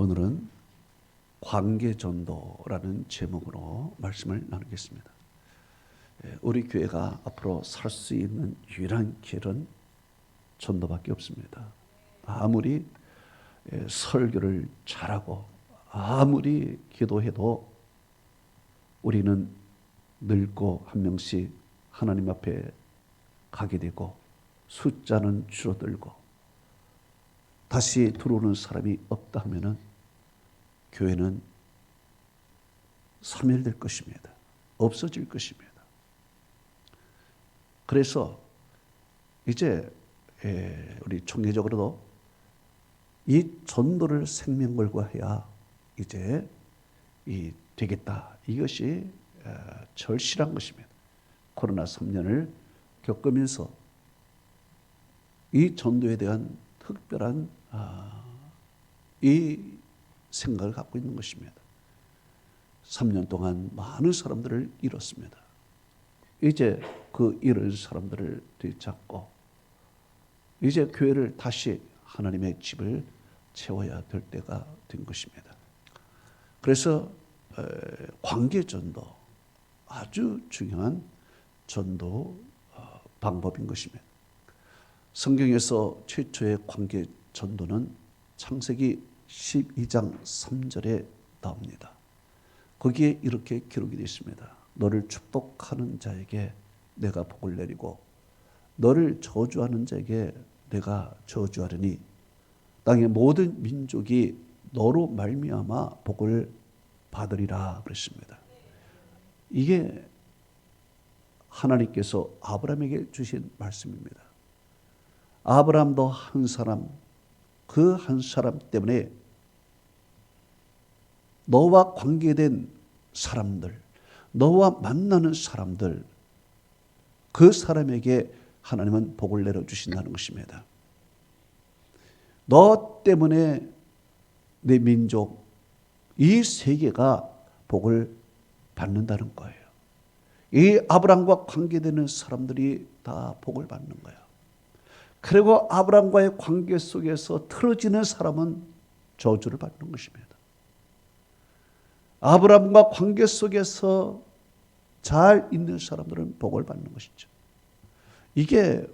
오늘은 관계전도라는 제목으로 말씀을 나누겠습니다. 우리 교회가 앞으로 살 수 있는 유일한 길은 전도밖에 없습니다. 아무리 설교를 잘하고 아무리 기도해도 우리는 늙고 한 명씩 하나님 앞에 가게 되고 숫자는 줄어들고 다시 들어오는 사람이 없다 하면은 교회는 소멸될 것입니다. 없어질 것입니다. 그래서 이제 우리 총회적으로도 이 전도를 생명 걸고 해야 이제 되겠다. 이것이 절실한 것입니다. 코로나 3년을 겪으면서 이 전도에 대한 특별한 이 생각을 갖고 있는 것입니다. 3년 동안 많은 사람들을 잃었습니다. 이제 그 잃은 사람들을 되찾고 이제 교회를 다시 하나님의 집을 채워야 될 때가 된 것입니다. 그래서 관계전도 아주 중요한 전도 방법인 것입니다. 성경에서 최초의 관계전도는 창세기 12장 3절에 나옵니다. 거기에 이렇게 기록이 되어 있습니다. 너를 축복하는 자에게 내가 복을 내리고 너를 저주하는 자에게 내가 저주하리니 땅의 모든 민족이 너로 말미암아 복을 받으리라 그랬습니다. 이게 하나님께서 아브라함에게 주신 말씀입니다. 아브라함도 한 사람, 그 한 사람 때문에 너와 관계된 사람들, 너와 만나는 사람들, 그 사람에게 하나님은 복을 내려주신다는 것입니다. 너 때문에 내 민족, 이 세계가 복을 받는다는 거예요. 이 아브라함과 관계되는 사람들이 다 복을 받는 거예요. 그리고 아브라함과의 관계 속에서 틀어지는 사람은 저주를 받는 것입니다. 아브라함과 관계 속에서 잘 있는 사람들은 복을 받는 것이죠. 이게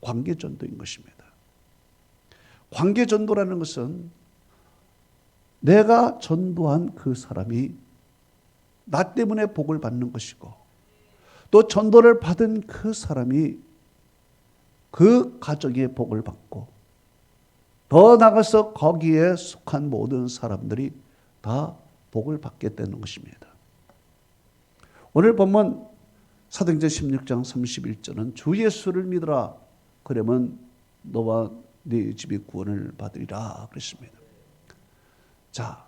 관계전도인 것입니다. 관계전도라는 것은 내가 전도한 그 사람이 나 때문에 복을 받는 것이고 또 전도를 받은 그 사람이 그 가정의 복을 받고 더 나아가서 거기에 속한 모든 사람들이 다 복을 받게 되는 것입니다. 오늘 본문 사도행전 16장 31절은 주 예수를 믿으라 그러면 너와 네 집이 구원을 받으리라 그랬습니다. 자,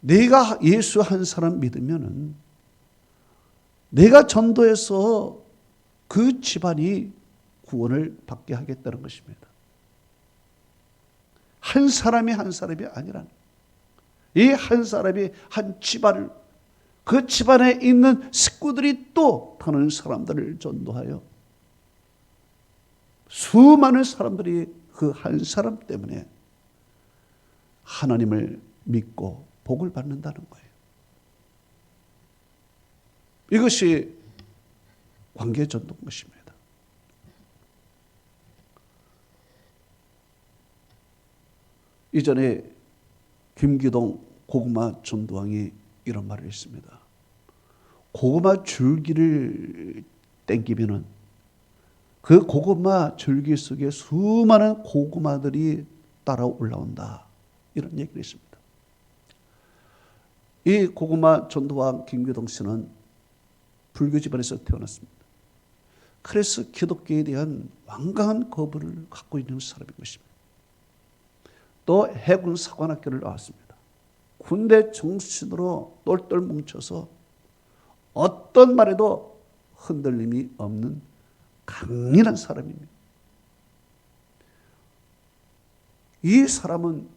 내가 예수 한 사람 믿으면은 내가 전도해서 그 집안이 구원을 받게 하겠다는 것입니다. 한 사람이 아니라 이 한 사람이 한 집안을 그 집안에 있는 식구들이 또 다른 사람들을 전도하여 수많은 사람들이 그 한 사람 때문에 하나님을 믿고 복을 받는다는 거예요. 이것이 관계전도인 것입니다. 이전에 김기동 고구마 전도왕이 이런 말을 했습니다. 고구마 줄기를 땡기면은 그 고구마 줄기 속에 수많은 고구마들이 따라 올라온다. 이런 얘기를 했습니다. 이 고구마 전도왕 김기동 씨는 불교 집안에서 태어났습니다. 그래서 기독교에 대한 완강한 거부를 갖고 있는 사람인 것입니다. 또 해군 사관학교를 나왔습니다. 군대 정신으로 똘똘 뭉쳐서 어떤 말에도 흔들림이 없는 강인한 사람입니다. 이 사람은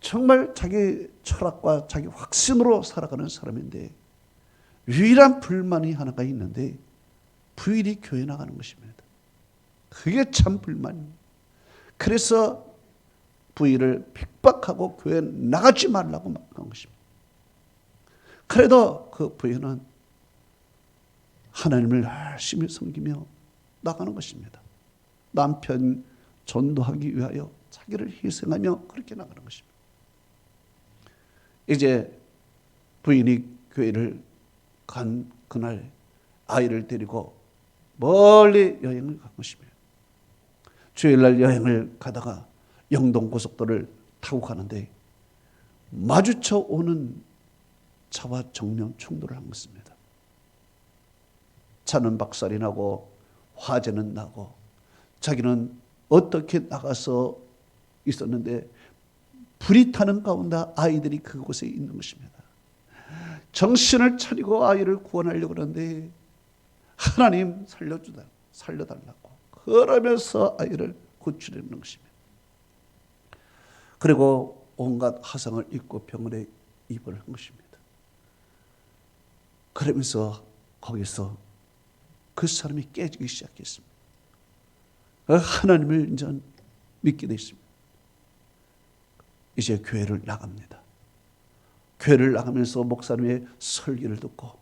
정말 자기 철학과 자기 확신으로 살아가는 사람인데 유일한 불만이 하나가 있는데 부인이 교회 나가는 것입니다. 그게 참 불만입니다. 그래서 부인을 핍박하고 교회 나가지 말라고 막 한 것입니다. 그래도 그 부인은 하나님을 열심히 섬기며 나가는 것입니다. 남편 전도하기 위하여 자기를 희생하며 그렇게 나가는 것입니다. 이제 부인이 교회를 간 그날 아이를 데리고 멀리 여행을 간 것입니다. 주일날 여행을 가다가 영동고속도로를 타고 가는데 마주쳐 오는 차와 정면 충돌을 한 것입니다. 차는 박살이 나고 화재는 나고 자기는 어떻게 나가서 있었는데 불이 타는 가운데 아이들이 그곳에 있는 것입니다. 정신을 차리고 아이를 구원하려고 하는데 하나님 살려달라고 그러면서 아이를 구출해내는 것입니다. 그리고 온갖 화상을 입고 병원에 입원을 한 것입니다. 그러면서 거기서 그 사람이 깨지기 시작했습니다. 하나님을 이제 믿게 됐습니다. 이제 교회를 나갑니다. 교회를 나가면서 목사님의 설교를 듣고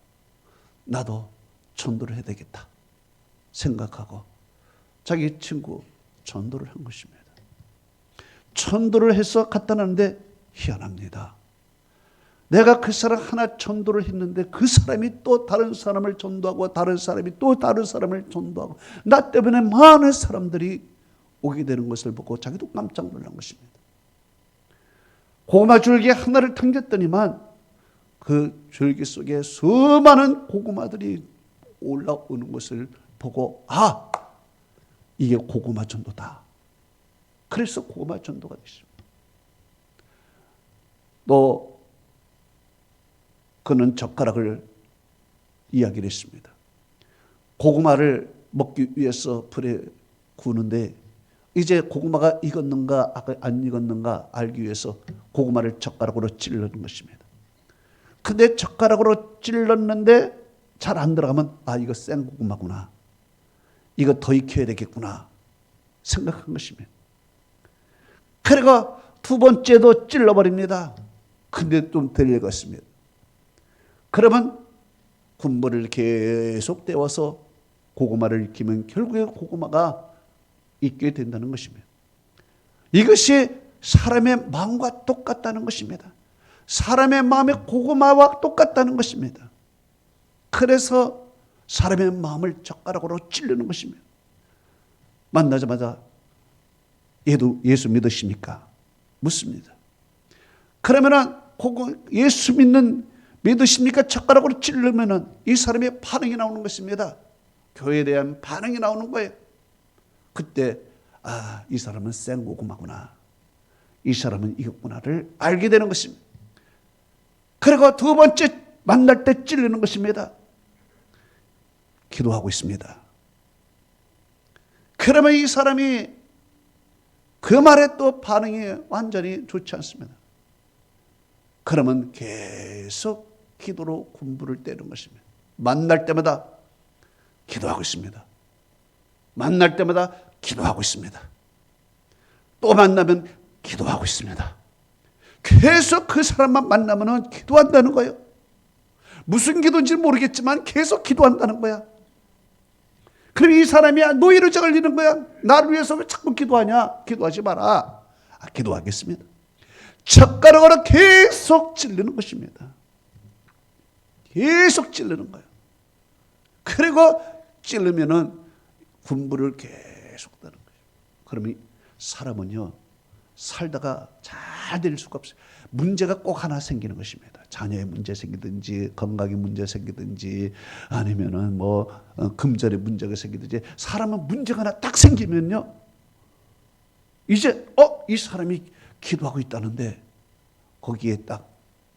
나도 전도를 해야 되겠다 생각하고 자기 친구 전도를 한 것입니다. 전도를 해서 갖다 놨는데 희한합니다. 내가 그 사람 하나 전도를 했는데 그 사람이 또 다른 사람을 전도하고 다른 사람이 또 다른 사람을 전도하고 나 때문에 많은 사람들이 오게 되는 것을 보고 자기도 깜짝 놀란 것입니다. 고구마 줄기 하나를 당겼더니만 그 줄기 속에 수많은 고구마들이 올라오는 것을 보고 이게 고구마 전도다. 그래서 고구마 전도가 됐습니다. 또 그는 젓가락을 이야기를 했습니다. 고구마를 먹기 위해서 불에 구우는데 이제 고구마가 익었는가 안 익었는가 알기 위해서 고구마를 젓가락으로 찔르는 것입니다. 근데 젓가락으로 찔렀는데 잘 안 들어가면 이거 생고구마구나. 이거 더 익혀야 되겠구나 생각한 것입니다. 그리고 두 번째도 찔러버립니다. 근데 좀 덜 익었습니다. 그러면 군부를 계속 떼워서 고구마를 익히면 결국에 고구마가 익게 된다는 것입니다. 이것이 사람의 마음과 똑같다는 것입니다. 사람의 마음이 고구마와 똑같다는 것입니다. 그래서 사람의 마음을 젓가락으로 찌르는 것입니다. 만나자마자 얘도 예수 믿으십니까? 묻습니다. 그러면은 예수 믿으십니까? 젓가락으로 찌르면은 이 사람의 반응이 나오는 것입니다. 교회에 대한 반응이 나오는 거예요. 그때 이 사람은 생고구마구나. 이 사람은 이겼구나를 알게 되는 것입니다. 그리고 두 번째 만날 때 찔르는 것입니다. 기도하고 있습니다. 그러면 이 사람이 그 말에 또 반응이 완전히 좋지 않습니다. 그러면 계속 기도로 군부를 때리는 것입니다. 만날 때마다 기도하고 있습니다. 만날 때마다 기도하고 있습니다. 또 만나면 기도하고 있습니다. 계속 그 사람만 만나면 기도한다는 거예요. 무슨 기도인지 모르겠지만 계속 기도한다는 거야. 그럼 이 사람이 노예로 걸리는 거야. 나를 위해서 왜 자꾸 기도하냐? 기도하지 마라. 기도하겠습니다. 젓가락으로 계속 찌르는 것입니다. 계속 찌르는 거예요. 그리고 찌르면은 군부를 계속 따는 거예요. 그러면 사람은요, 살다가 잘 될 수가 없어요. 문제가 꼭 하나 생기는 것입니다. 자녀의 문제 생기든지, 건강의 문제 생기든지, 아니면은 금전의 문제가 생기든지, 사람은 문제가 하나 딱 생기면요, 이제, 이 사람이 기도하고 있다는데, 거기에 딱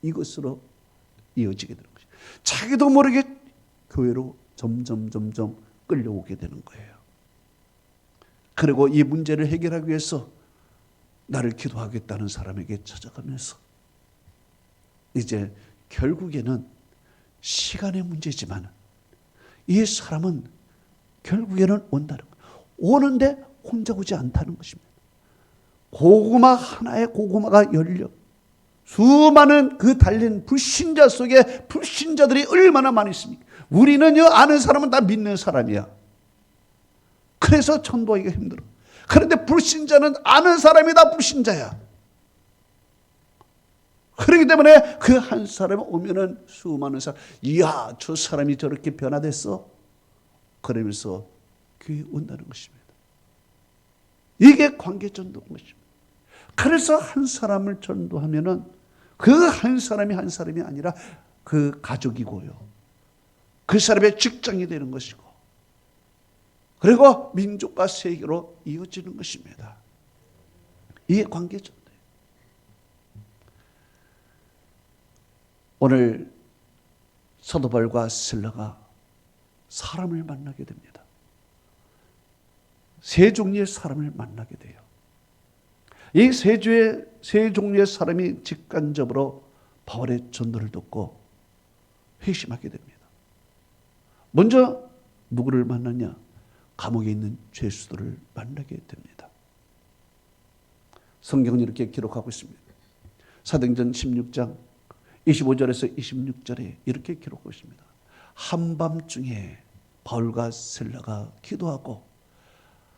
이것으로 이어지게 되는 것이죠. 자기도 모르게 교회로 점점 끌려오게 되는 거예요. 그리고 이 문제를 해결하기 위해서 나를 기도하겠다는 사람에게 찾아가면서 이제 결국에는 시간의 문제지만 이 사람은 결국에는 온다는 거예요. 오는데 혼자 오지 않다는 것입니다. 고구마 하나의 고구마가 열려 수많은 그 달린 불신자 속에 불신자들이 얼마나 많이 있습니까? 우리는요, 아는 사람은 다 믿는 사람이야. 그래서 전도하기가 힘들어. 그런데 불신자는 아는 사람이 다 불신자야. 그렇기 때문에 그 한 사람이 오면은 수많은 사람, 이야, 저 사람이 저렇게 변화됐어? 그러면서 교회에 온다는 것입니다. 이게 관계 전도인 것입니다. 그래서 한 사람을 전도하면은 그 한 사람이 한 사람이 아니라 그 가족이고요. 그 사람의 직장이 되는 것이고, 그리고 민족과 세계로 이어지는 것입니다. 이게 관계 전도예요. 오늘 사도 바울과 실라가 사람을 만나게 됩니다. 세 종류의 사람을 만나게 돼요. 이 세 종류의 사람이 직간접으로 바울의 전도를 듣고 회심하게 됩니다. 먼저 누구를 만났냐? 감옥에 있는 죄수들을 만나게 됩니다. 성경은 이렇게 기록하고 있습니다. 사도행전 16장 25절에서 26절에 이렇게 기록하고 있습니다. 한밤중에 바울과 실라가 기도하고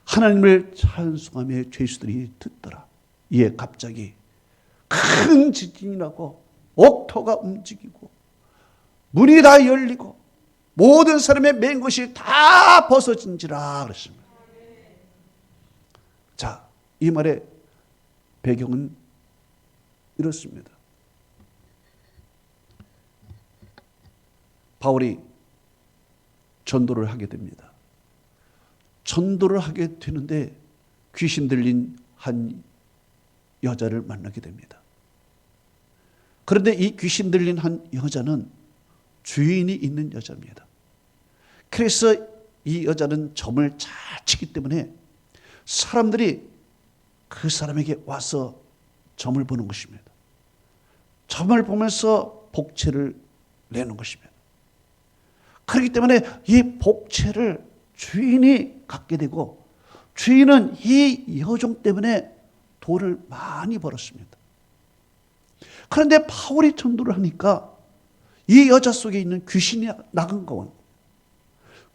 하나님을 찬송하며 죄수들이 듣더라. 이에 갑자기 큰 지진이 나고 옥토가 움직이고 문이 다 열리고 모든 사람의 맨 것이 다 벗어진지라 그랬습니다. 자, 이 말의 배경은 이렇습니다. 바울이 전도를 하게 됩니다. 전도를 하게 되는데 귀신 들린 한 여자를 만나게 됩니다. 그런데 이 귀신 들린 한 여자는 주인이 있는 여자입니다. 그래서 이 여자는 점을 잘 치기 때문에 사람들이 그 사람에게 와서 점을 보는 것입니다. 점을 보면서 복채를 내는 것입니다. 그렇기 때문에 이 복채를 주인이 갖게 되고 주인은 이 여종 때문에 돈을 많이 벌었습니다. 그런데 바울이 전도를 하니까 이 여자 속에 있는 귀신이 나간 거예요.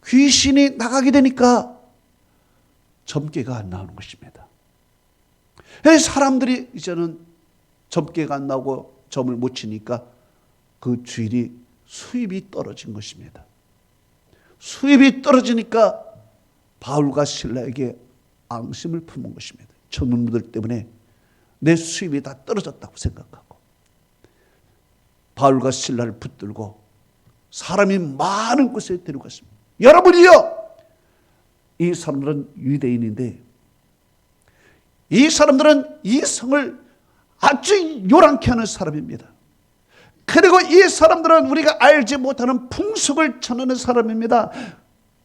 귀신이 나가게 되니까 점괘가 안 나오는 것입니다. 사람들이 이제는 점괘가 안 나오고 점을 못 치니까 그 주인이 수입이 떨어진 것입니다. 수입이 떨어지니까 바울과 실라에게 앙심을 품은 것입니다. 전문들 때문에 내 수입이 다 떨어졌다고 생각하고 바울과 실라를 붙들고 사람이 많은 곳에 데려갔습니다. 여러분이요, 이 사람들은 유대인인데 이 사람들은 이 성을 아주 요란케 하는 사람입니다. 그리고 이 사람들은 우리가 알지 못하는 풍속을 전하는 사람입니다.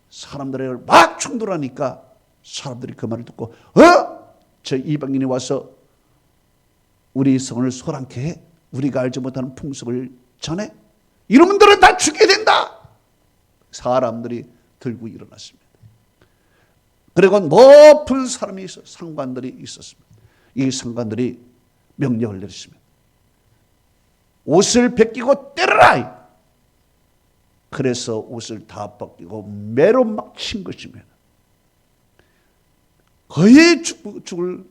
사람들을 막 충돌하니까 사람들이 그 말을 듣고 저 이방인이 와서 우리 성을 소란케 해? 우리가 알지 못하는 풍속을 전해? 이놈들은 다 죽게 된다. 사람들이 들고 일어났습니다. 그리고 높은 사람이 있어 상관들이 있었습니다. 이 상관들이 명령을 내렸습니다. 옷을 벗기고 때려라. 그래서 옷을 다 벗기고 매로 막 친 것입니다. 거의 죽을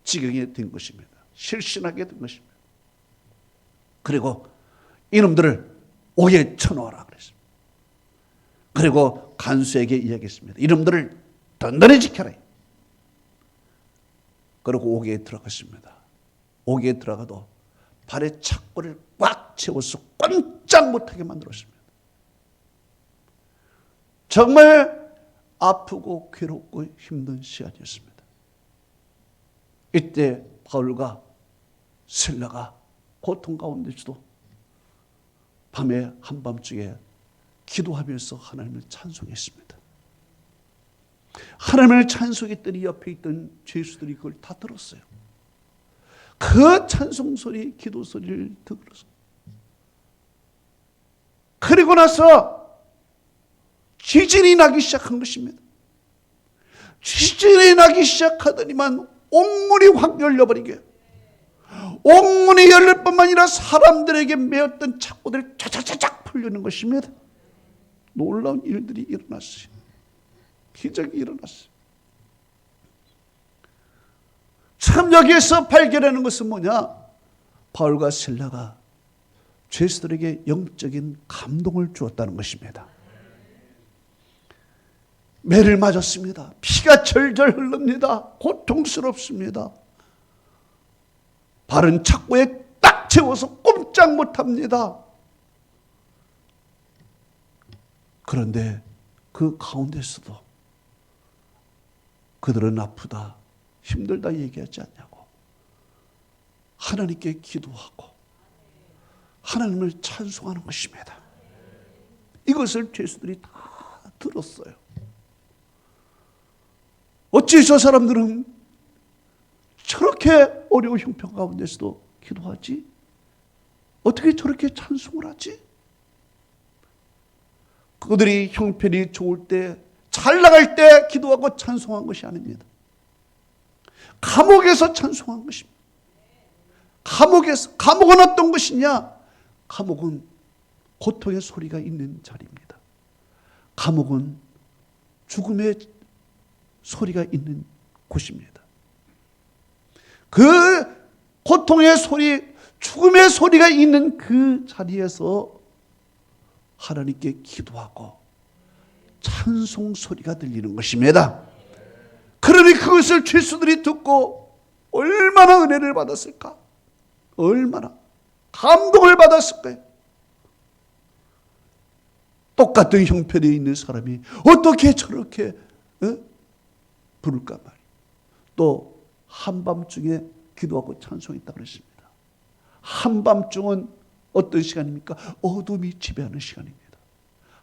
지경이 된 것입니다. 실신하게 된 것입니다. 그리고 이놈들을 옥에 쳐놓아라 그랬습니다. 그리고 간수에게 이야기했습니다. 이놈들을 단단히 지켜라. 그리고 옥에 들어갔습니다. 옥에 들어가도 발에 착고를 꽉 채워서 꼼짝 못하게 만들었습니다. 정말 아프고 괴롭고 힘든 시간이었습니다. 이때 바울과 실라가 고통 가운데서도 밤에 한밤중에 기도하면서 하나님을 찬송했습니다. 하나님을 찬송했더니 옆에 있던 죄수들이 그걸 다 들었어요. 그 찬송 소리, 기도 소리를 들었어요. 그리고 나서 지진이 나기 시작한 것입니다. 지진이 나기 시작하더니만 옥문이 확 열려버리게, 옥문이 열릴 뿐만 아니라 사람들에게 매었던 착고들이 차차차착 풀리는 것입니다. 놀라운 일들이 일어났어요. 기적이 일어났어요. 참 여기에서 발견하는 것은 뭐냐? 바울과 실라가 죄수들에게 영적인 감동을 주었다는 것입니다. 매를 맞았습니다. 피가 절절 흐릅니다. 고통스럽습니다. 발은 착고에 딱 채워서 꼼짝 못합니다. 그런데 그 가운데서도 그들은 아프다, 힘들다 얘기하지 않냐고 하나님께 기도하고 하나님을 찬송하는 것입니다. 이것을 죄수들이 다 들었어요. 어찌 저 사람들은 저렇게 어려운 형편 가운데서도 기도하지? 어떻게 저렇게 찬송을 하지? 그들이 형편이 좋을 때, 잘 나갈 때 기도하고 찬송한 것이 아닙니다. 감옥에서 찬송한 것입니다. 감옥은 어떤 것이냐? 감옥은 고통의 소리가 있는 자리입니다. 감옥은 죽음의 소리가 있는 곳입니다. 그 고통의 소리, 죽음의 소리가 있는 그 자리에서 하나님께 기도하고 찬송 소리가 들리는 것입니다. 그러니 그것을 죄수들이 듣고 얼마나 은혜를 받았을까? 얼마나 감동을 받았을까요? 똑같은 형편에 있는 사람이 어떻게 저렇게 부를까 말이에요. 또 한밤중에 기도하고 찬송했다고 그랬습니다. 한밤중은 어떤 시간입니까? 어둠이 지배하는 시간입니다.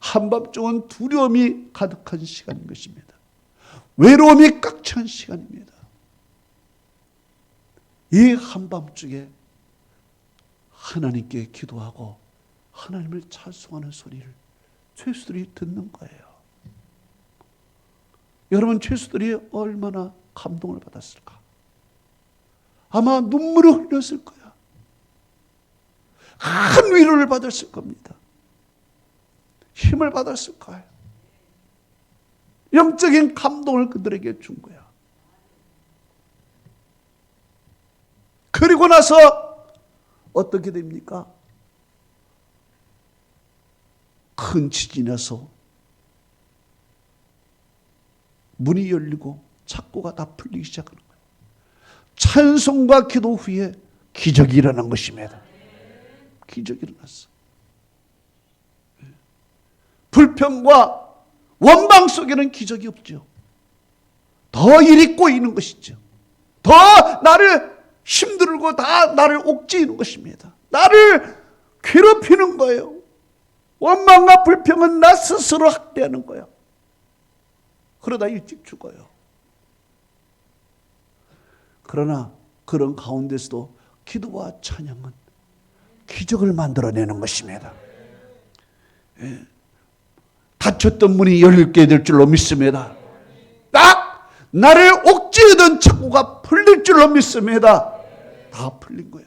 한밤중은 두려움이 가득한 시간인 것입니다. 외로움이 꽉 찬 시간입니다. 이 한밤중에 하나님께 기도하고 하나님을 찬송하는 소리를 죄수들이 듣는 거예요. 여러분, 죄수들이 얼마나 감동을 받았을까? 아마 눈물을 흘렸을 거야. 큰 위로를 받았을 겁니다. 힘을 받았을 거예요. 영적인 감동을 그들에게 준 거야. 그리고 나서 어떻게 됩니까? 큰 지진이 나서 문이 열리고 착고가 다 풀리기 시작하는 거예요. 찬송과 기도 후에 기적이 일어난 것입니다. 기적이 일어났어. 불평과 원망 속에는 기적이 없죠. 더 일이 꼬이는 것이죠. 더 나를 힘들고 다 나를 옥죄이는 것입니다. 나를 괴롭히는 거예요. 원망과 불평은 나 스스로 학대하는 거예요. 그러다 일찍 죽어요. 그러나 그런 가운데서도 기도와 찬양은 기적을 만들어내는 것입니다. 예. 닫혔던 문이 열리게 될 줄로 믿습니다. 딱 나를 옥죄이던 착고가 풀릴 줄로 믿습니다. 다 풀린 거야.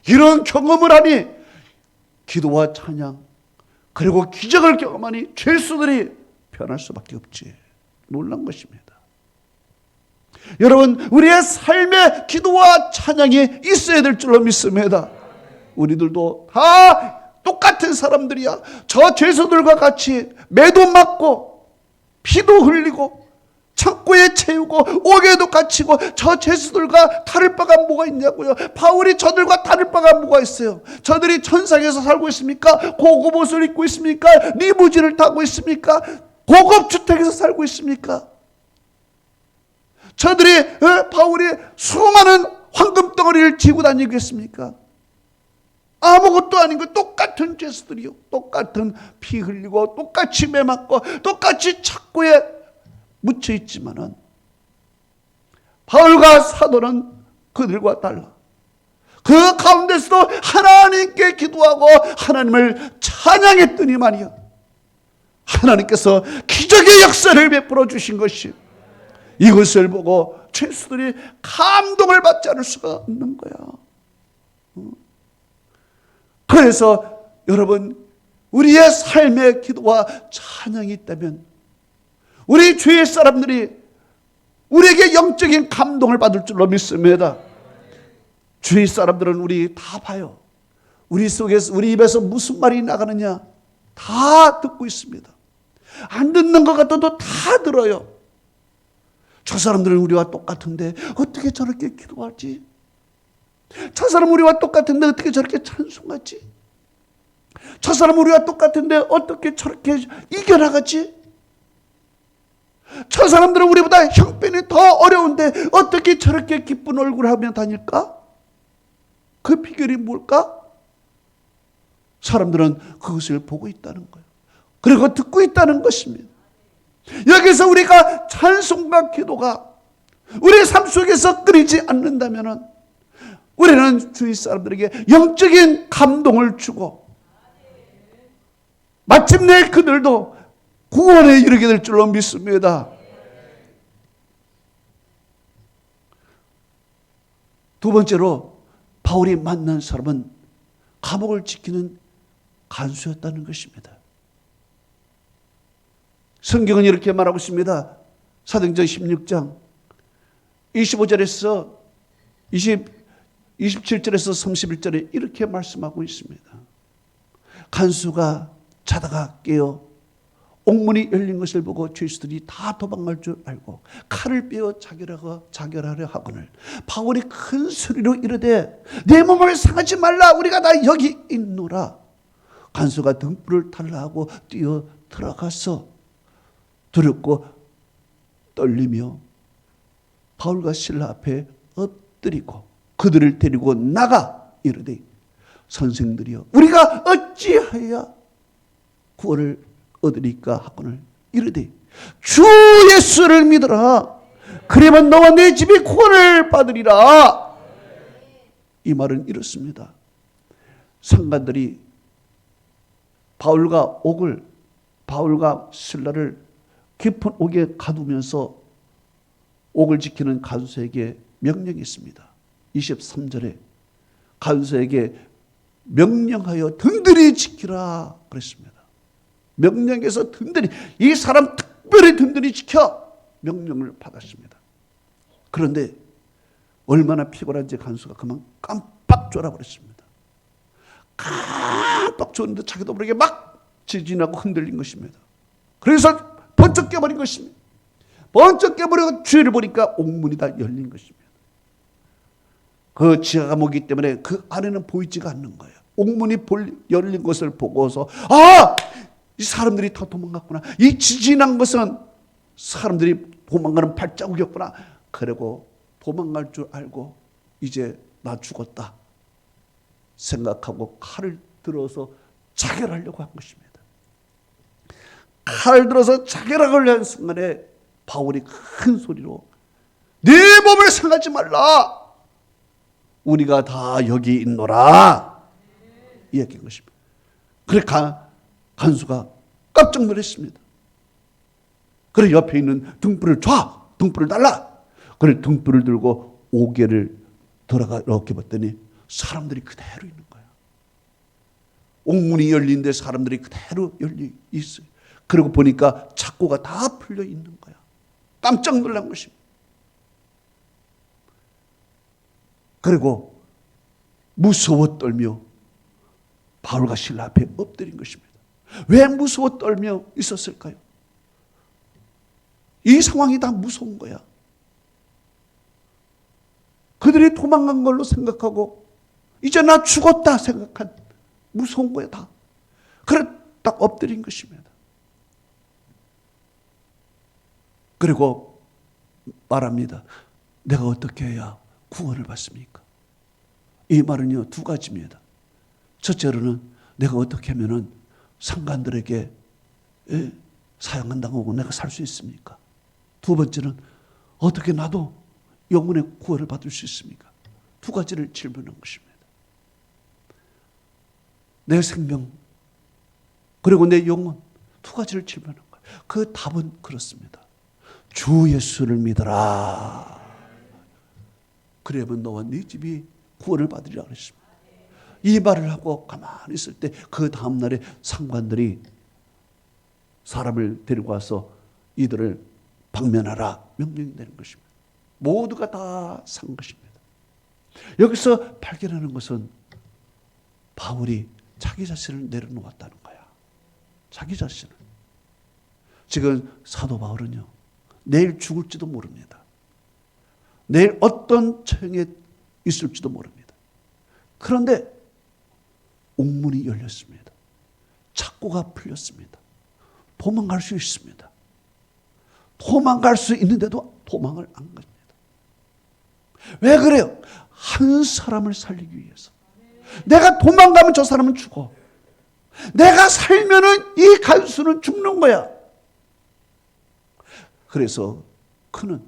이런 경험을 하니 기도와 찬양 그리고 기적을 경험하니 죄수들이 변할 수밖에 없지. 놀란 것입니다. 여러분, 우리의 삶에 기도와 찬양이 있어야 될 줄로 믿습니다. 우리들도 다 똑같은 사람들이야. 저 죄수들과 같이 매도 맞고 피도 흘리고 창고에 채우고 옥에도 갇히고 저 죄수들과 다를 바가 뭐가 있냐고요. 바울이 저들과 다를 바가 뭐가 있어요. 저들이 천상에서 살고 있습니까? 고급 옷을 입고 있습니까? 리무진을 타고 있습니까? 고급 주택에서 살고 있습니까? 저들이 바울이 수많은 황금 덩어리를 지고 다니겠습니까? 아무것도 아닌 거 똑같은 죄수들이요. 똑같은 피 흘리고 똑같이 매 맞고 똑같이 착고에 묻혀 있지만은 바울과 사도는 그들과 달라. 그 가운데서도 하나님께 기도하고 하나님을 찬양했더니 말이야. 하나님께서 기적의 역사를 베풀어 주신 것이 이것을 보고 죄수들이 감동을 받지 않을 수가 없는 거야. 그래서 여러분, 우리의 삶의 기도와 찬양이 있다면 우리 주위의 사람들이 우리에게 영적인 감동을 받을 줄로 믿습니다. 주위 사람들은 우리 다 봐요. 우리 속에서, 우리 입에서 무슨 말이 나가느냐 다 듣고 있습니다. 안 듣는 것 같아도 다 들어요. 저 사람들은 우리와 똑같은데 어떻게 저렇게 기도하지? 저 사람은 우리와 똑같은데 어떻게 저렇게 찬송하지? 저 사람은 우리와 똑같은데 어떻게 저렇게 이겨나가지? 저 사람들은 우리보다 형편이 더 어려운데 어떻게 저렇게 기쁜 얼굴을 하며 다닐까? 그 비결이 뭘까? 사람들은 그것을 보고 있다는 거예요. 그리고 듣고 있다는 것입니다. 여기서 우리가 찬송과 기도가 우리의 삶 속에서 끊이지 않는다면 우리는 주위 사람들에게 영적인 감동을 주고 마침내 그들도 구원에 이르게 될 줄로 믿습니다. 두 번째로 바울이 만난 사람은 감옥을 지키는 간수였다는 것입니다. 성경은 이렇게 말하고 있습니다. 사도행전 16장 25절에서 27절에서 31절에 이렇게 말씀하고 있습니다. 간수가 자다가 깨어 옥문이 열린 것을 보고 죄수들이 다 도망갈 줄 알고 칼을 빼어 자결하려 하거늘 바울이 큰 소리로 이르되 내 몸을 상하지 말라, 우리가 다 여기 있노라. 간수가 등불을 달라 하고 뛰어 들어가서 두렵고 떨리며 바울과 실라 앞에 엎드리고 그들을 데리고 나가 이르되 선생들이여 우리가 어찌하여 구원을 얻으리까 하거늘 이르되 주 예수를 믿으라, 그러면 너와 내 집이 구원을 받으리라. 이 말은 이렇습니다. 상관들이 바울과 실라를 깊은 옥에 가두면서 옥을 지키는 간수에게 명령이 있습니다. 23절에 간수에게 명령하여 든든히 지키라 그랬습니다. 명령에서 든든히, 이 사람 특별히 든든히 지켜 명령을 받았습니다. 그런데 얼마나 피곤한지 간수가 그만 깜빡 졸아버렸습니다. 깜빡 졸았는데 자기도 모르게 막 지진하고 흔들린 것입니다. 그래서 번쩍 깨버린 것입니다. 번쩍 깨버리고 주위를 보니까 옥문이 다 열린 것입니다. 그 지하 감옥이기 때문에 그 안에는 보이지가 않는 거예요. 옥문이 열린 것을 보고서 이 사람들이 다 도망갔구나. 이 지진한 것은 사람들이 도망가는 발자국이었구나. 그리고 도망갈 줄 알고 이제 나 죽었다 생각하고 칼을 들어서 자결하려고 한 것입니다. 칼을 들어서 자결하려고 한 순간에 바울이 큰 소리로 네 몸을 상하지 말라, 우리가 다 여기 있노라 이야기한 것입니다. 그러니까 간수가 깜짝 놀랐습니다. 그래 옆에 있는 등불을 등불을 달라. 그래 등불을 들고 옥에를 들어가 이렇게 봤더니 사람들이 그대로 있는 거야. 옥문이 열린데 사람들이 그대로 열려 있어요. 그리고 보니까 착고가 다 풀려 있는 거야. 깜짝 놀란 것입니다. 그리고 무서워 떨며 바울과 실라 앞에 엎드린 것입니다. 왜 무서워 떨며 있었을까요? 이 상황이 다 무서운 거야. 그들이 도망간 걸로 생각하고 이제 나 죽었다 생각한 무서운 거야 다. 그래 딱 엎드린 것입니다. 그리고 말합니다. 내가 어떻게 해야 구원을 받습니까? 이 말은요 두 가지입니다. 첫째로는 내가 어떻게 하면은 상관들에게 사형한다고 내가 살 수 있습니까? 두 번째는 어떻게 나도 영혼의 구원을 받을 수 있습니까? 두 가지를 질문한 것입니다. 내 생명 그리고 내 영혼 두 가지를 질문한 거예요. 그 답은 그렇습니다. 주 예수를 믿어라. 그러면 너와 네 집이 구원을 받으리라 그랬습니다. 이 말을 하고 가만히 있을 때 그 다음날에 상관들이 사람을 데리고 와서 이들을 방면하라 명령이 되는 것입니다. 모두가 다 산 것입니다. 여기서 발견하는 것은 바울이 자기 자신을 내려놓았다는 거야. 자기 자신을. 지금 사도 바울은요, 내일 죽을지도 모릅니다. 내일 어떤 처형에 있을지도 모릅니다. 그런데 옥문이 열렸습니다. 착고가 풀렸습니다. 도망갈 수 있습니다. 도망갈 수 있는데도 도망을 안 갑니다. 왜 그래요? 한 사람을 살리기 위해서. 내가 도망가면 저 사람은 죽어. 내가 살면은 이 간수는 죽는 거야. 그래서 그는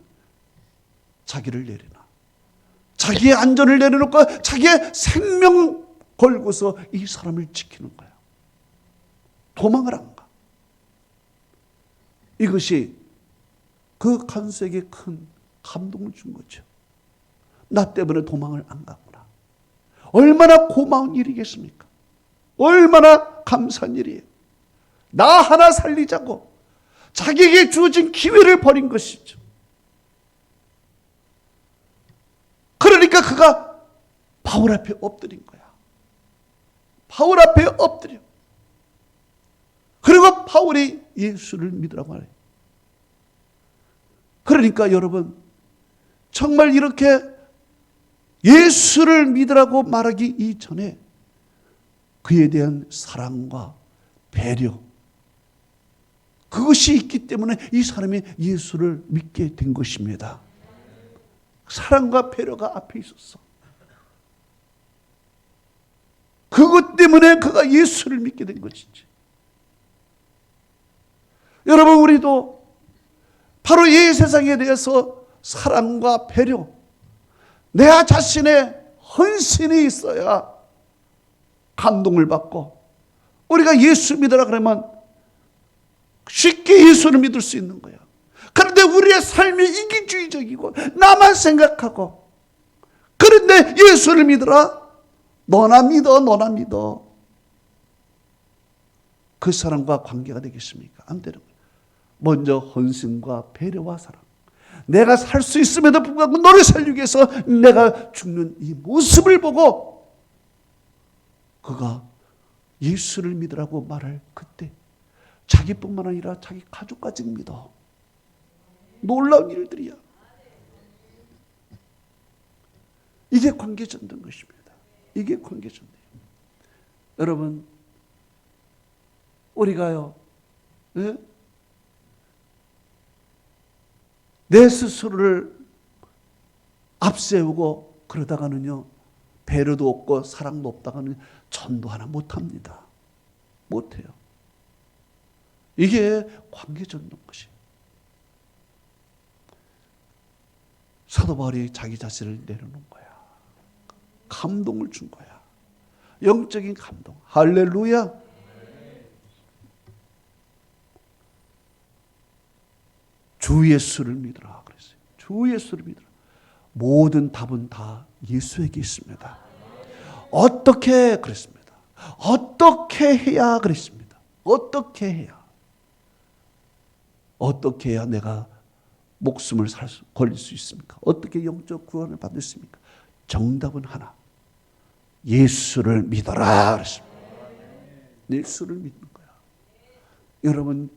자기를 내려놔. 자기의 안전을 내려놓고 자기의 생명 걸고서 이 사람을 지키는 거야. 도망을 안 가. 이것이 그 간수에게 큰 감동을 준 거죠. 나 때문에 도망을 안 갔구나. 얼마나 고마운 일이겠습니까? 얼마나 감사한 일이에요. 나 하나 살리자고 자기에게 주어진 기회를 버린 것이죠. 그러니까 그가 바울 앞에 엎드린 거야. 바울 앞에 엎드려. 그리고 바울이 예수를 믿으라고 하래. 그러니까 여러분, 정말 이렇게 예수를 믿으라고 말하기 이전에 그에 대한 사랑과 배려, 그것이 있기 때문에 이 사람이 예수를 믿게 된 것입니다. 사랑과 배려가 앞에 있었어. 그것 때문에 그가 예수를 믿게 된 것이지. 여러분, 우리도 바로 이 세상에 대해서 사랑과 배려, 내 자신의 헌신이 있어야 감동을 받고, 우리가 예수 믿으라 그러면 쉽게 예수를 믿을 수 있는 거야. 그런데 우리의 삶이 이기주의적이고 나만 생각하고, 그런데 예수를 믿으라, 너나 믿어, 너나 믿어. 그 사람과 관계가 되겠습니까? 안 되는 거예요. 먼저 헌신과 배려와 사랑. 내가 살 수 있음에도 불구하고 너를 살리기 위해서 내가 죽는 이 모습을 보고 그가 예수를 믿으라고 말할 그때 자기뿐만 아니라 자기 가족까지 믿어. 놀라운 일들이야. 이게 관계전된 것입니다. 이게 관계전돼요. 여러분, 우리가요, 예? 내 스스로를 앞세우고 그러다가는요, 배려도 없고 사랑도 없다가는 전도 하나 못합니다. 못해요. 이게 관계전된 것이에요. 사도 바울이 자기 자신을 내려놓은 거야. 감동을 준 거야. 영적인 감동. 할렐루야. 주 예수를 믿으라 그랬어요. 주 예수를 믿으라. 모든 답은 다 예수에게 있습니다. 어떻게 그랬습니다. 어떻게 해야 그랬습니다. 어떻게 해야. 어떻게 해야 내가 목숨을 걸릴 수 있습니까? 어떻게 영적 구원을 받을 수 있습니까? 정답은 하나. 예수를 믿어라 그랬습니다. 예수를 믿는 거야. 여러분,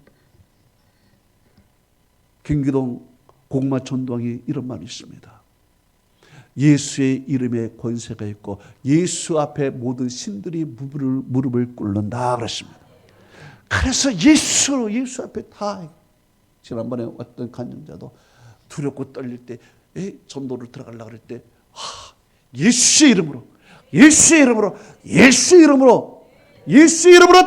김기동 공마 전도왕이 이런 말이 있습니다. 예수의 이름에 권세가 있고 예수 앞에 모든 신들이 무릎을 꿇는다 그랬습니다. 그래서 예수 앞에 다. 지난번에 어떤 간증자도 두렵고 떨릴 때 전도를 들어가려고 그럴 때 예수의 이름으로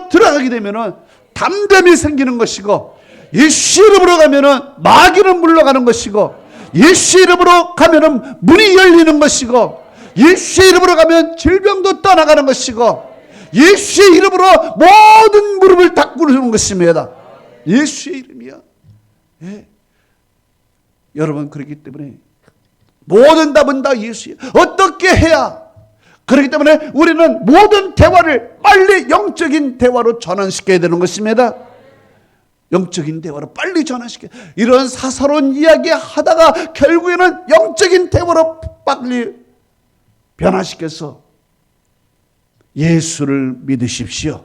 들어가게 되면은 담대함이 생기는 것이고, 예수 이름으로 가면은 마귀는 물러가는 것이고, 예수 이름으로 가면은 문이 열리는 것이고, 예수 이름으로 가면 질병도 떠나가는 것이고, 예수의 이름으로 모든 무릎을 다 꿇는 것입니다. 예수의 이름이야. 예. 여러분, 그렇기 때문에 모든 답은 다 예수예요. 어떻게 해야? 그렇기 때문에 우리는 모든 대화를 빨리 영적인 대화로 전환시켜야 되는 것입니다. 영적인 대화로 빨리 전환시켜. 이런 사사로운 이야기 하다가 결국에는 영적인 대화로 빨리 변화시켜서 예수를 믿으십시오.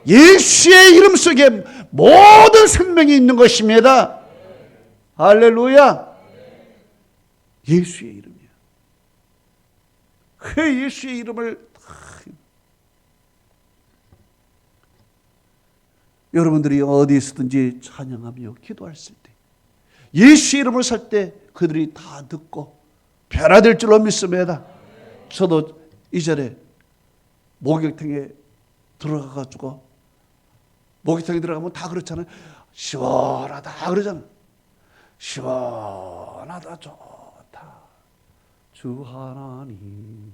예수의 이름 속에 모든 생명이 있는 것입니다. 할렐루야. 예수의 이름이야. 그 예수의 이름을 여러분들이 어디 있든지 찬양하며 기도했을 때 예수의 이름을 살 때 그들이 다 듣고 변화될 줄로 믿습니다. 저도 이전에 목욕탕에 들어가가지고 목욕탕에 들어가면 다 그렇잖아요. 시원하다 그러잖아요. 시원하다 좋다. 주 하나님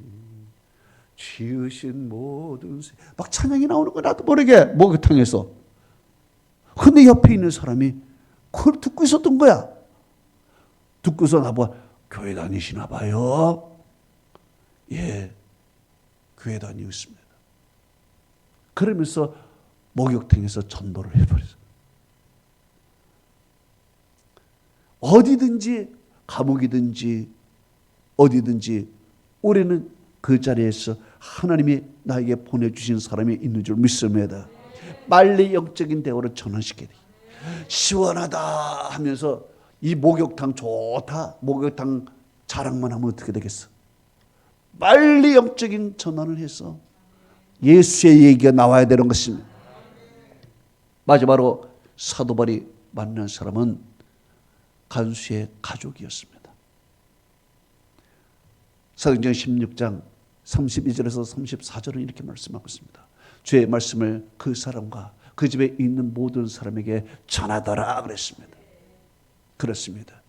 지으신 모든 막 찬양이 나오는 거 나도 모르게 목욕탕에서. 근데 옆에 있는 사람이 그걸 듣고 있었던 거야. 듣고서 나보고 교회 다니시나 봐요. 예, 교회 다니고 있습니다. 그러면서 목욕탕에서 전도를 해버렸어요. 어디든지 감옥이든지 어디든지 우리는 그 자리에서 하나님이 나에게 보내주신 사람이 있는 줄 믿습니다. 빨리 영적인 대화로 전환시켜야 돼. 시원하다 하면서 이 목욕탕 좋다 목욕탕 자랑만 하면 어떻게 되겠어? 빨리 영적인 전환을 해서 예수의 얘기가 나와야 되는 것입니다. 마지막으로 사도 바울이 만난 사람은 간수의 가족이었습니다. 사도행전 16장 32절에서 34절은 이렇게 말씀하고 있습니다. 주의 말씀을 그 사람과 그 집에 있는 모든 사람에게 전하더라 그랬습니다. 그렇습니다.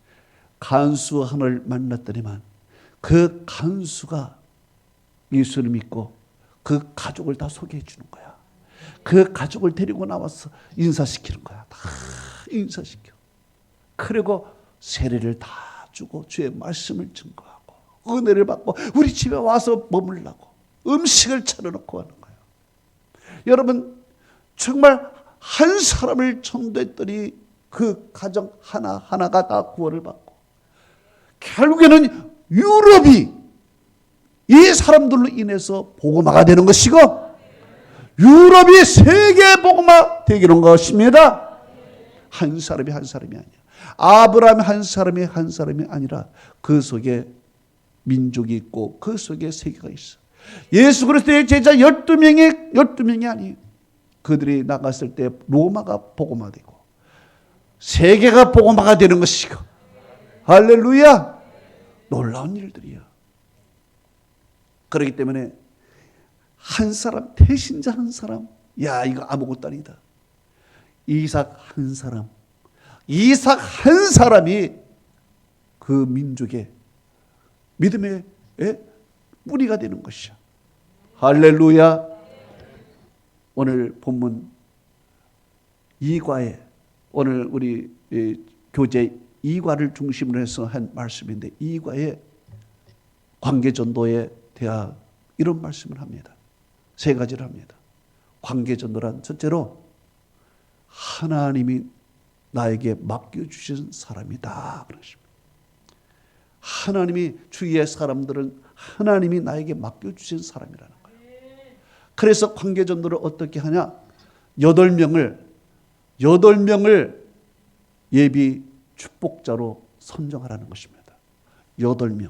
간수 하나를 만났더니만 그 간수가 예수를 믿고 그 가족을 다 소개해 주는 거야. 그 가족을 데리고 나와서 인사시키는 거야. 다 인사시켜. 그리고 세례를 다 주고 주의 말씀을 증거하고 은혜를 받고 우리 집에 와서 머물라고 음식을 차려놓고 하는 거예요. 여러분 정말 한 사람을 전도했더니 그 가정 하나하나가 다 구원을 받고 결국에는 유럽이 이 사람들로 인해서 복음화가 되는 것이고 유럽이 세계 복음화 되기는 것입니다. 한 사람이 아니야. 아브라함이 한 사람이 아니라 그 속에 민족이 있고 그 속에 세계가 있어. 예수 그리스도의 제자 12명이 아니에요. 그들이 나갔을 때 로마가 복음화되고 세계가 복음화가 되는 것이고 할렐루야. 놀라운 일들이야. 그렇기 때문에 한 사람 대신자 한 사람 야 이거 아무것도 아니다. 이삭 한 사람이 그 민족의 믿음의 뿌리가 되는 것이야. 할렐루야. 오늘 본문 2과에 오늘 우리 교재 2과를 중심으로 해서 한 말씀인데 2과에 관계전도에 대하 이런 말씀을 합니다. 세 가지를 합니다. 관계전도란 첫째로 하나님이 나에게 맡겨주신 사람이다. 그러십니다. 하나님이 주위의 사람들은 하나님이 나에게 맡겨주신 사람이라는 거예요. 그래서 관계전도를 어떻게 하냐? 8명을 예비 축복자로 선정하라는 것입니다. 8명을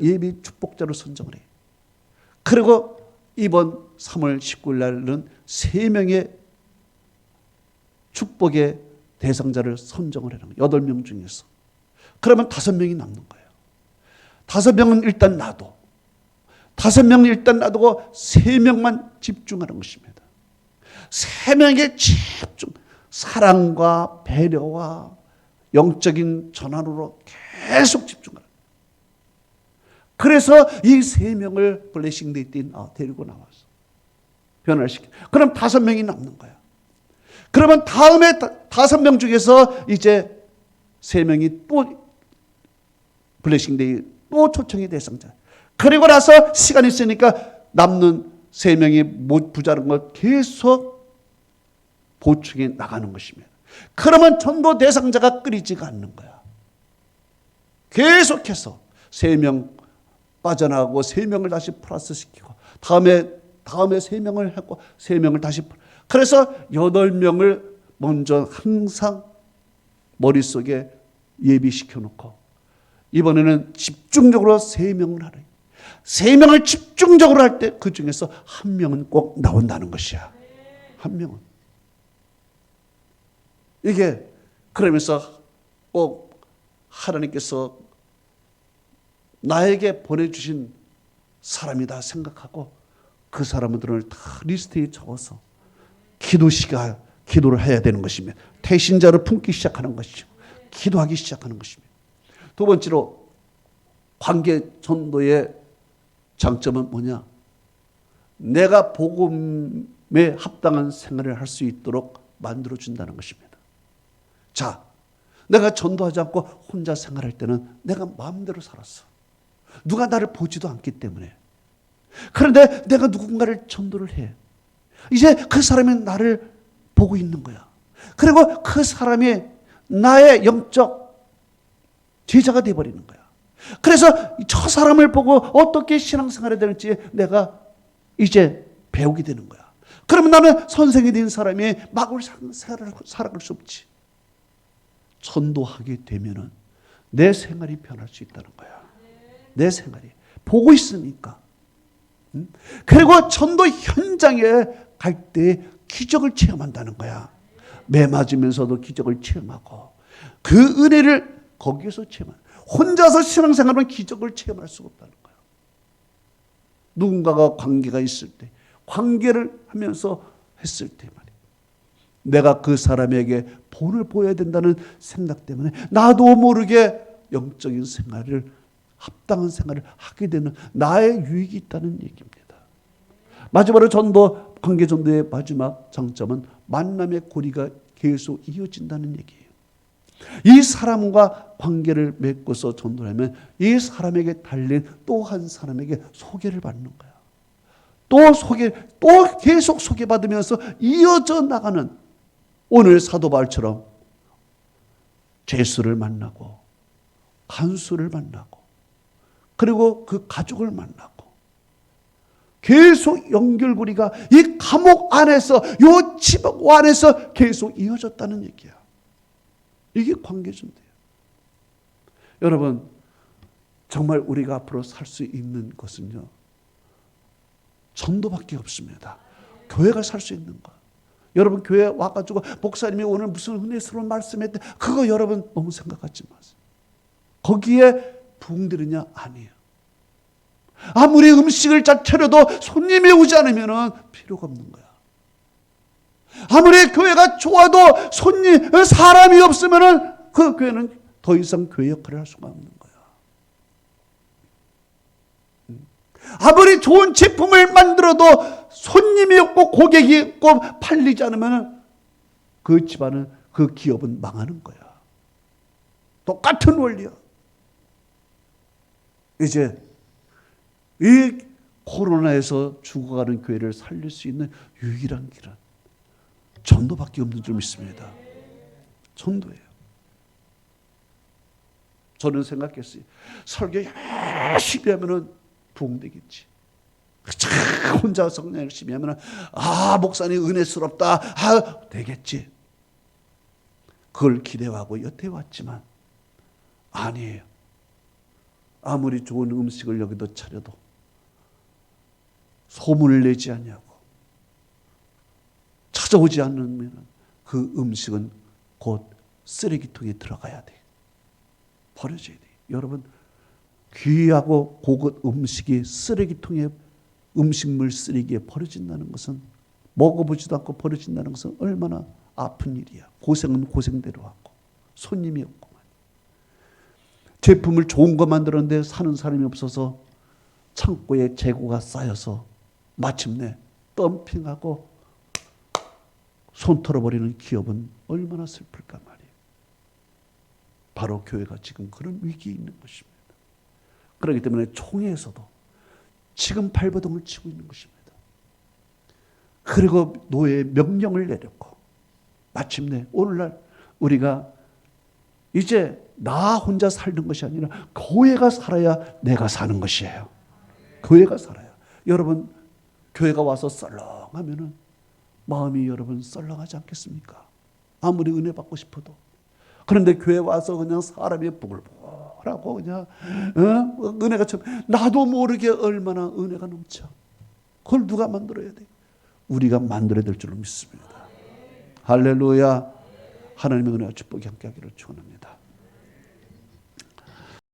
예비 축복자로 선정을 해요. 그리고 이번 3월 19일 날은 3명의 축복의 대상자를 선정을 하는 거예요. 8명 중에서. 그러면 5명이 남는 거예요. 5명은 일단 놔둬. 5명은 일단 놔두고 3명만 집중하는 것입니다. 3명의 집중, 사랑과 배려와 영적인 전환으로 계속 집중하는 거예요. 그래서 이 3명을 블레싱 데이팅 데리고 나와서 변화시켜. 그럼 5명이 남는 거야. 그러면 다음에 5명 중에서 이제 3명이 또 블레싱데이 또 초청의 대상자. 그리고 나서 시간이 있으니까 남는 3명이 못 부자른 걸 계속 보충해 나가는 것입니다. 그러면 전도 대상자가 끊이지가 않는 거야. 계속해서 3명 빠져나가고 3명을 다시 플러스 시키고 다음에 3명을 했고 3명을 다시. 그래서 8명을 먼저 항상 머릿속에 예비시켜 놓고 이번에는 집중적으로 3명을 하래. 3명을 집중적으로 할 때 그 중에서 1명은 꼭 나온다는 것이야. 1명은. 이게 그러면서 꼭 하나님께서 나에게 보내주신 사람이다 생각하고 그 사람들을 다 리스트에 적어서 기도를 해야 되는 것이며 태신자를 품기 시작하는 것이고 기도하기 시작하는 것입니다. 두 번째로 관계 전도의 장점은 뭐냐? 내가 복음에 합당한 생활을 할 수 있도록 만들어준다는 것입니다. 자, 내가 전도하지 않고 혼자 생활할 때는 내가 마음대로 살았어. 누가 나를 보지도 않기 때문에. 그런데 내가 누군가를 전도를 해. 이제 그 사람이 나를 보고 있는 거야. 그리고 그 사람이 나의 영적 제자가 되어버리는 거야. 그래서 저 사람을 보고 어떻게 신앙생활을 해야 되는지 내가 이제 배우게 되는 거야. 그러면 나는 선생이 된 사람이 마구를 살아갈 수 없지. 전도하게 되면은 내 생활이 변할 수 있다는 거야. 내 생활이. 보고 있으니까. 그리고 전도 현장에 갈 때 기적을 체험한다는 거야. 매 맞으면서도 기적을 체험하고 그 은혜를 거기에서 체험하는. 혼자서 신앙생활은 기적을 체험할 수가 없다는 거야. 누군가가 관계가 있을 때, 관계를 하면서 했을 때 말이야. 내가 그 사람에게 본을 보여야 된다는 생각 때문에 나도 모르게 영적인 생활을, 합당한 생활을 하게 되는 나의 유익이 있다는 얘기입니다. 마지막으로 전도, 관계 전도의 마지막 장점은 만남의 고리가 계속 이어진다는 얘기예요. 이 사람과 관계를 맺고서 전도를 하면 이 사람에게 달린 또 한 사람에게 소개를 받는 거야. 또 계속 소개받으면서 이어져 나가는, 오늘 사도 바울처럼 제수를 만나고 간수를 만나고 그리고 그 가족을 만나고 계속 연결고리가 이 감옥 안에서, 이 지옥 안에서 계속 이어졌다는 얘기야. 이게 관계전도예요. 여러분, 정말 우리가 앞으로 살 수 있는 것은요, 전도밖에 없습니다. 교회가 살 수 있는 것. 여러분 교회 와가지고 목사님이 오늘 무슨 은혜스러운 말씀했대, 그거 여러분 너무 생각하지 마세요. 거기에 부흥되느냐? 아니에요. 아무리 음식을 잘 차려도 손님이 오지 않으면 필요가 없는 거야. 아무리 교회가 좋아도 사람이 없으면 그 교회는 더 이상 교회 역할을 할 수가 없는 거야. 아무리 좋은 제품을 만들어도 손님이 없고 고객이 없고 팔리지 않으면 그 집안은, 그 기업은 망하는 거야. 똑같은 원리야. 이제 이 코로나에서 죽어가는 교회를 살릴 수 있는 유일한 길은 전도밖에 없는 줄 믿습니다. 전도예요. 저는 생각했어요. 설교 열심히 하면은 부흥되겠지. 혼자 성령 열심히 하면은 목사님 은혜스럽다. 되겠지. 그걸 기대하고 여태 왔지만 아니에요. 아무리 좋은 음식을 여기도 차려도 소문을 내지 않냐고 찾아오지 않으면 그 음식은 곧 쓰레기통에 들어가야 돼. 버려져야 돼. 여러분, 귀하고 고급 음식이 쓰레기통에, 음식물 쓰레기에 버려진다는 것은, 먹어보지도 않고 버려진다는 것은 얼마나 아픈 일이야. 고생은 고생대로 하고 손님이 없고만. 제품을 좋은 거 만들었는데 사는 사람이 없어서 창고에 재고가 쌓여서 마침내 덤핑하고 손 털어버리는 기업은 얼마나 슬플까 말이에요. 바로 교회가 지금 그런 위기에 있는 것입니다. 그렇기 때문에 총회에서도 지금 발버둥을 치고 있는 것입니다. 그리고 노예의 명령을 내렸고 마침내 오늘날 우리가 이제 나 혼자 살는 것이 아니라 교회가 살아야 내가 사는 것이에요. 교회가 살아야. 여러분 교회가 와서 썰렁하면은 마음이 여러분 썰렁하지 않겠습니까? 아무리 은혜 받고 싶어도. 그런데 교회 와서 그냥 사람이 부글부글하고 그냥 은혜가 참 나도 모르게 얼마나 은혜가 넘쳐. 그걸 누가 만들어야 돼? 우리가 만들어야 될 줄로 믿습니다. 할렐루야. 하나님의 은혜와 축복이 함께하기를 축원합니다.